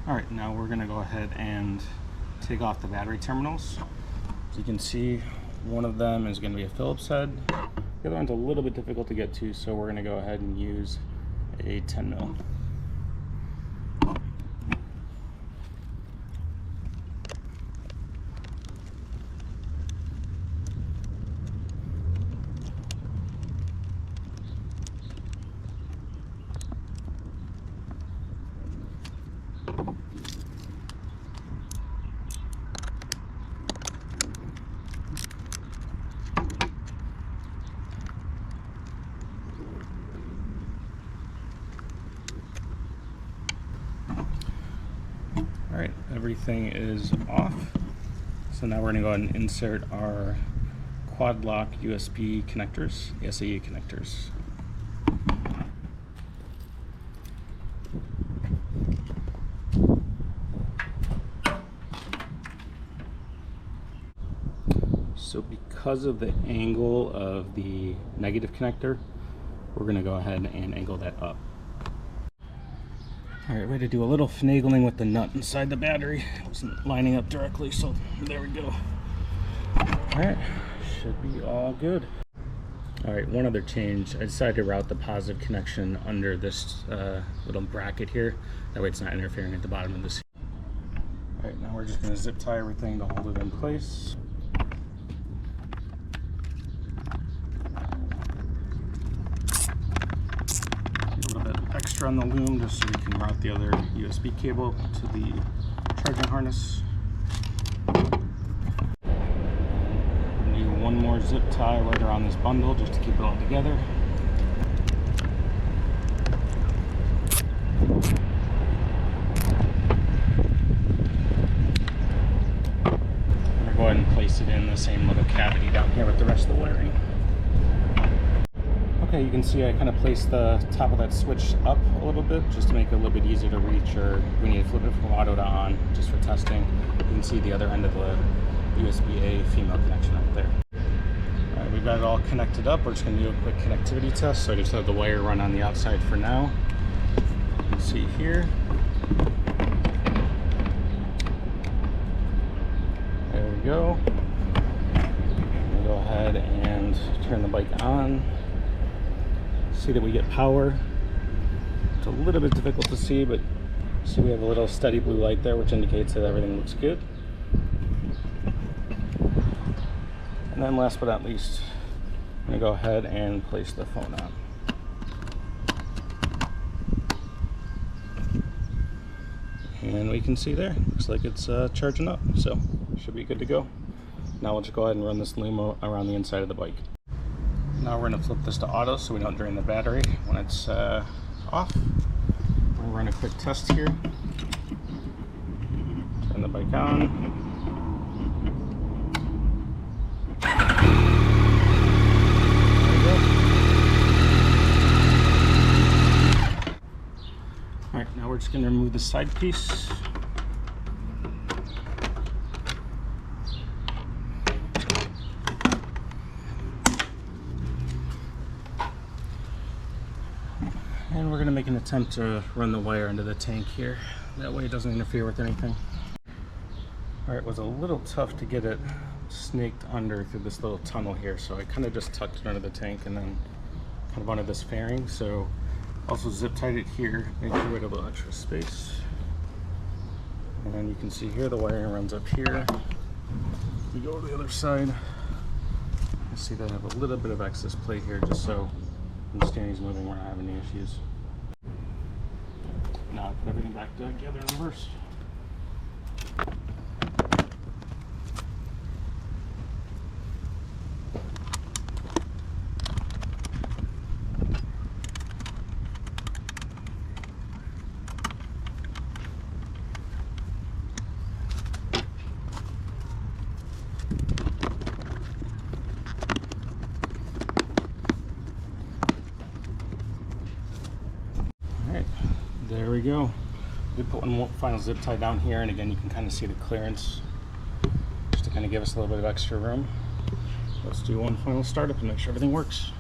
Alright, now we're going to go ahead and take off the battery terminals. As you can see, one of them is going to be a Phillips head. The other one's a little bit difficult to get to, so we're going to go ahead and use a 10 mil. Alright, everything is off. So now we're going to go ahead and insert our Quadlock USB connectors, the SAE connectors. So because of the angle of the negative connector, we're going to go ahead and angle that up. Alright, we had to do a little finagling with the nut inside the battery. It wasn't lining up directly, so there we go. Alright, should be all good. Alright, one other change. I decided to route the positive connection under this little bracket here. That way it's not interfering at the bottom of this. Alright, now we're just going to zip tie everything to hold it in place. Extra on the loom just so we can route the other USB cable to the charging harness. Do one more zip tie right around this bundle just to keep it all together. I'm going to go ahead and place it in the same little cavity down here with the rest of the wiring. Okay, you can see I kind of placed the top of that switch up a little bit just to make it a little bit easier to reach, or we need to flip it from auto to on just for testing. You can see the other end of the USB-A female connection right there. Alright, we've got it all connected up. We're just going to do a quick connectivity test. So I just have the wire run on the outside for now. You can see here. There we go. We'll go ahead and turn the bike on. See that we get power. It's a little bit difficult to see, but see we have a little steady blue light there, which indicates that everything looks good. And then last but not least, I'm going to go ahead and place the phone on. And we can see there, looks like it's charging up, so should be good to go. Now we'll just go ahead and run this loom around the inside of the bike. Now we're going to flip this to auto so we don't drain the battery when it's off. We're going to run a quick test here. Turn the bike on. There we go. Alright, now we're just going to remove the side piece. And we're going to make an attempt to run the wire into the tank here. That way it doesn't interfere with anything. Alright, it was a little tough to get it snaked under through this little tunnel here, so I kind of just tucked it under the tank and then kind of onto this fairing. So also zip tied it here, make sure we have a little extra space. And then you can see here the wiring runs up here. We go to the other side. You see that I have a little bit of excess plate here just so when the steering's moving we're not having any issues. Now I put everything back together in reverse. There we go. We put one final zip tie down here, and again you can kind of see the clearance just to kind of give us a little bit of extra room. Let's do one final startup and make sure everything works.